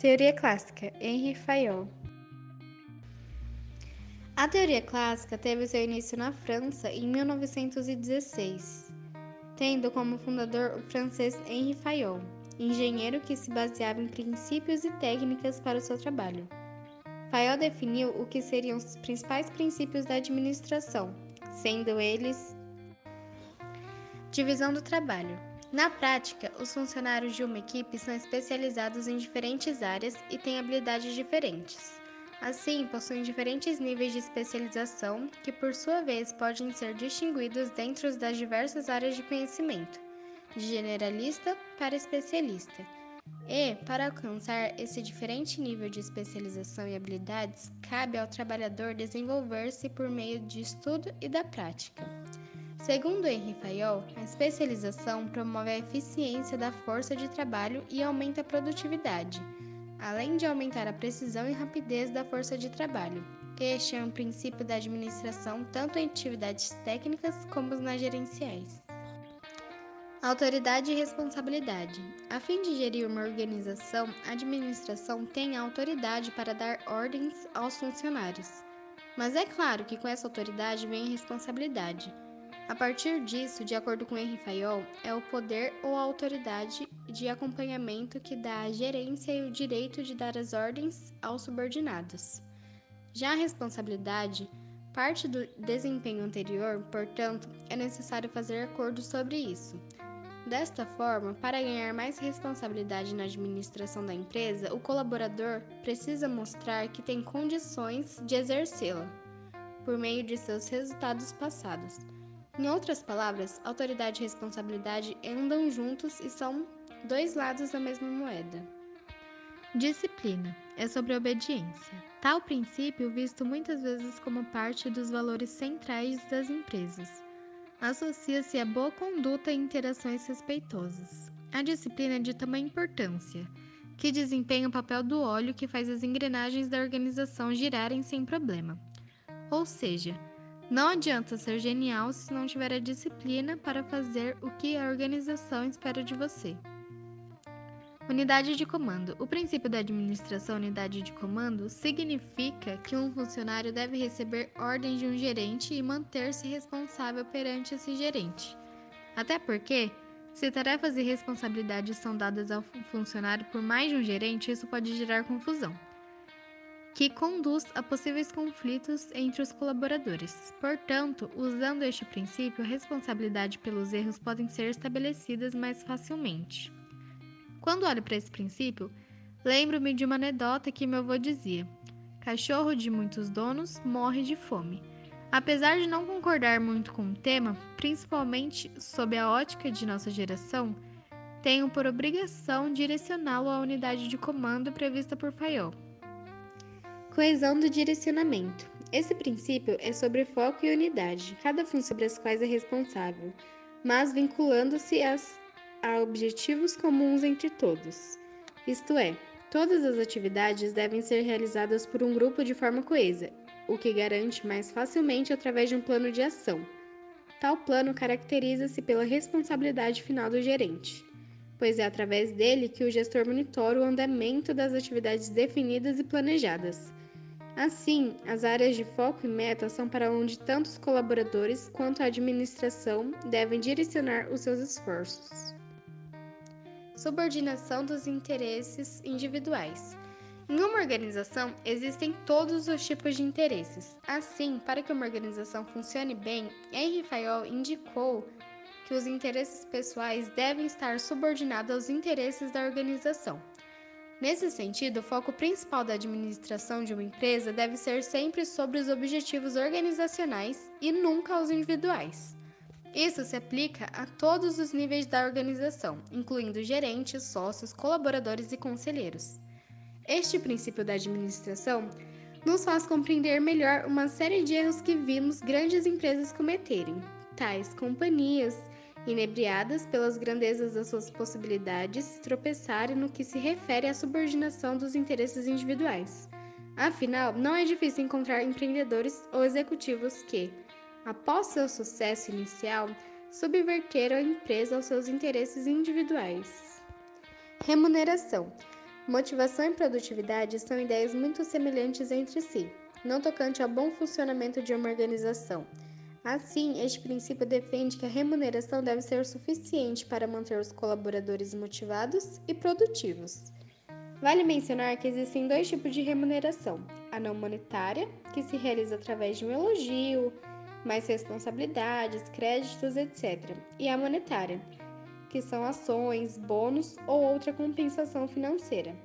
teoria clássica, Henri Fayol. A teoria clássica teve seu início na França em 1916, tendo como fundador o francês Henri Fayol, engenheiro que se baseava em princípios e técnicas para o seu trabalho. Fayol definiu o que seriam os principais princípios da administração, sendo eles: divisão do trabalho. Na prática, os funcionários de uma equipe são especializados em diferentes áreas e têm habilidades diferentes. Assim, possuem diferentes níveis de especialização que, por sua vez, podem ser distinguidos dentro das diversas áreas de conhecimento, de generalista para especialista. E, para alcançar esse diferente nível de especialização e habilidades, cabe ao trabalhador desenvolver-se por meio de estudo e da prática. Segundo Henri Fayol, a especialização promove a eficiência da força de trabalho e aumenta a produtividade, além de aumentar a precisão e rapidez da força de trabalho. Este é um princípio da administração tanto em atividades técnicas como nas gerenciais. Autoridade e responsabilidade. A fim de gerir uma organização, a administração tem a autoridade para dar ordens aos funcionários. Mas é claro que com essa autoridade vem a responsabilidade. A partir disso, de acordo com Henri Fayol, é o poder ou a autoridade de acompanhamento que dá à gerência e o direito de dar as ordens aos subordinados. Já a responsabilidade parte do desempenho anterior, portanto, é necessário fazer acordo sobre isso. Desta forma, para ganhar mais responsabilidade na administração da empresa, o colaborador precisa mostrar que tem condições de exercê-la, por meio de seus resultados passados. Em outras palavras, autoridade e responsabilidade andam juntos e são dois lados da mesma moeda. Disciplina é sobre obediência. Tal princípio, visto muitas vezes como parte dos valores centrais das empresas, associa-se à boa conduta e interações respeitosas. A disciplina é de tamanha importância, que desempenha o papel do óleo que faz as engrenagens da organização girarem sem problema. Ou seja, não adianta ser genial se não tiver a disciplina para fazer o que a organização espera de você. Unidade de comando. O princípio da administração unidade de comando significa que um funcionário deve receber ordens de um gerente e manter-se responsável perante esse gerente. Até porque, se tarefas e responsabilidades são dadas ao funcionário por mais de um gerente, isso pode gerar confusão, que conduz a possíveis conflitos entre os colaboradores. Portanto, usando este princípio, a responsabilidade pelos erros podem ser estabelecidas mais facilmente. Quando olho para esse princípio, lembro-me de uma anedota que meu avô dizia: cachorro de muitos donos morre de fome. Apesar de não concordar muito com o tema, principalmente sob a ótica de nossa geração, tenho por obrigação direcioná-lo à unidade de comando prevista por Fayol. Coesão do direcionamento. Esse princípio é sobre foco e unidade, cada função sobre as quais é responsável, mas vinculando-se a objetivos comuns entre todos. Isto é, todas as atividades devem ser realizadas por um grupo de forma coesa, o que garante mais facilmente através de um plano de ação. Tal plano caracteriza-se pela responsabilidade final do gerente, pois é através dele que o gestor monitora o andamento das atividades definidas e planejadas. Assim, as áreas de foco e meta são para onde tanto os colaboradores quanto a administração devem direcionar os seus esforços. Subordinação dos interesses individuais. Em uma organização, existem todos os tipos de interesses. Assim, para que uma organização funcione bem, Henri Fayol indicou que os interesses pessoais devem estar subordinados aos interesses da organização. Nesse sentido, o foco principal da administração de uma empresa deve ser sempre sobre os objetivos organizacionais e nunca aos individuais. Isso se aplica a todos os níveis da organização, incluindo gerentes, sócios, colaboradores e conselheiros. Este princípio da administração nos faz compreender melhor uma série de erros que vimos grandes empresas cometerem, tais companhias inebriadas pelas grandezas das suas possibilidades, tropeçarem no que se refere à subordinação dos interesses individuais. Afinal, não é difícil encontrar empreendedores ou executivos que, após seu sucesso inicial, subverteram a empresa aos seus interesses individuais. Remuneração. Motivação e produtividade são ideias muito semelhantes entre si, não tocante ao bom funcionamento de uma organização. Assim, este princípio defende que a remuneração deve ser suficiente para manter os colaboradores motivados e produtivos. Vale mencionar que existem dois tipos de remuneração: a não monetária, que se realiza através de um elogio, mais responsabilidades, créditos, etc., e a monetária, que são ações, bônus ou outra compensação financeira.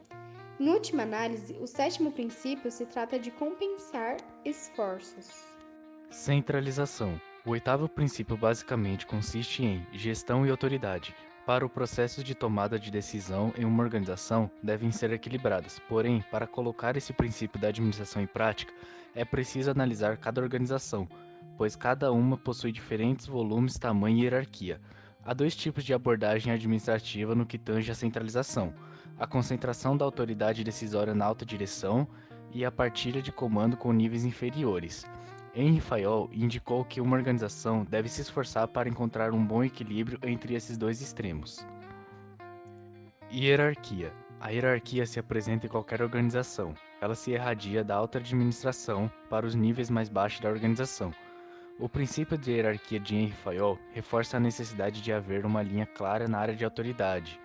Em última análise, o sétimo princípio se trata de compensar esforços. Centralização. O oitavo princípio basicamente consiste em gestão e autoridade. Para o processo de tomada de decisão em uma organização devem ser equilibradas, porém, para colocar esse princípio da administração em prática, é preciso analisar cada organização, pois cada uma possui diferentes volumes, tamanho e hierarquia. Há dois tipos de abordagem administrativa no que tange à centralização: a concentração da autoridade decisória na alta direção e a partilha de comando com níveis inferiores. Henry Fayol indicou que uma organização deve se esforçar para encontrar um bom equilíbrio entre esses dois extremos. Hierarquia. A hierarquia se apresenta em qualquer organização. Ela se irradia da alta administração para os níveis mais baixos da organização. O princípio de hierarquia de Henry Fayol reforça a necessidade de haver uma linha clara na área de autoridade.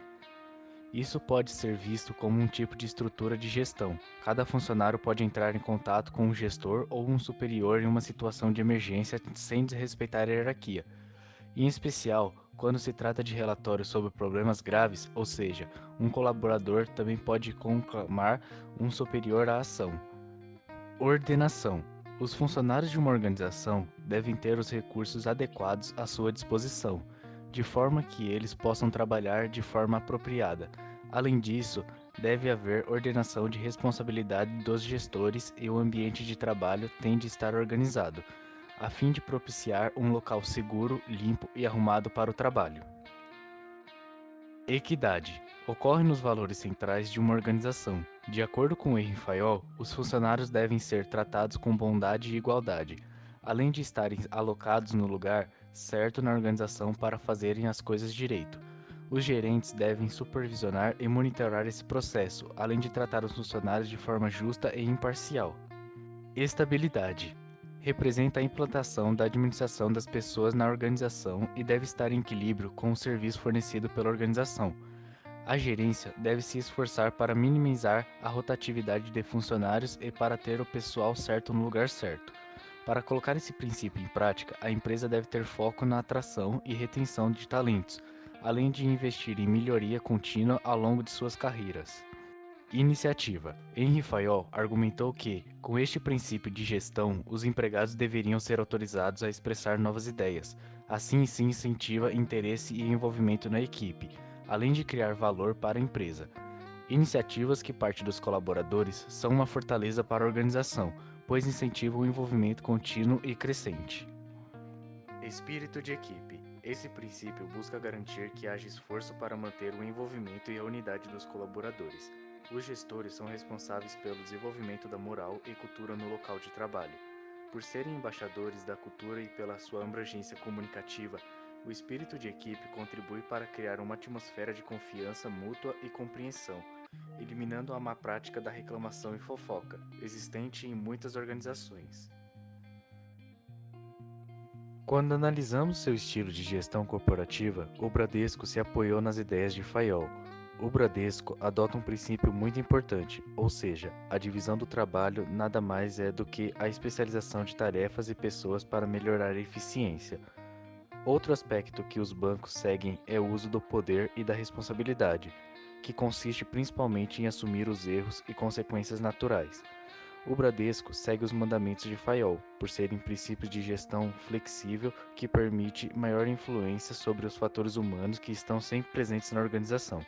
Isso pode ser visto como um tipo de estrutura de gestão. Cada funcionário pode entrar em contato com um gestor ou um superior em uma situação de emergência sem desrespeitar a hierarquia. Em especial, quando se trata de relatórios sobre problemas graves, ou seja, um colaborador também pode conclamar um superior à ação. Ordenação. Os funcionários de uma organização devem ter os recursos adequados à sua disposição, de forma que eles possam trabalhar de forma apropriada. Além disso, deve haver ordenação de responsabilidade dos gestores e o ambiente de trabalho tem de estar organizado, a fim de propiciar um local seguro, limpo e arrumado para o trabalho. Equidade. Ocorre nos valores centrais de uma organização. De acordo com Henry Fayol, os funcionários devem ser tratados com bondade e igualdade, além de estarem alocados no lugar certo na organização para fazerem as coisas direito. Os gerentes devem supervisionar e monitorar esse processo, além de tratar os funcionários de forma justa e imparcial. Estabilidade. Representa a implantação da administração das pessoas na organização e deve estar em equilíbrio com o serviço fornecido pela organização. A gerência deve se esforçar para minimizar a rotatividade de funcionários e para ter o pessoal certo no lugar certo. Para colocar esse princípio em prática, a empresa deve ter foco na atração e retenção de talentos, além de investir em melhoria contínua ao longo de suas carreiras. Iniciativa. Henry Fayol argumentou que, com este princípio de gestão, os empregados deveriam ser autorizados a expressar novas ideias. Assim, se incentiva interesse e envolvimento na equipe, além de criar valor para a empresa. Iniciativas que partem dos colaboradores são uma fortaleza para a organização, pois incentivam o envolvimento contínuo e crescente. Espírito de equipe. Esse princípio busca garantir que haja esforço para manter o envolvimento e a unidade dos colaboradores. Os gestores são responsáveis pelo desenvolvimento da moral e cultura no local de trabalho. Por serem embaixadores da cultura e pela sua abrangência comunicativa, o espírito de equipe contribui para criar uma atmosfera de confiança mútua e compreensão, eliminando a má prática da reclamação e fofoca, existente em muitas organizações. Quando analisamos seu estilo de gestão corporativa, o Bradesco se apoiou nas ideias de Fayol. O Bradesco adota um princípio muito importante, ou seja, a divisão do trabalho nada mais é do que a especialização de tarefas e pessoas para melhorar a eficiência. Outro aspecto que os bancos seguem é o uso do poder e da responsabilidade, que consiste principalmente em assumir os erros e consequências naturais. O Bradesco segue os mandamentos de Fayol, por serem princípios de gestão flexível que permite maior influência sobre os fatores humanos que estão sempre presentes na organização.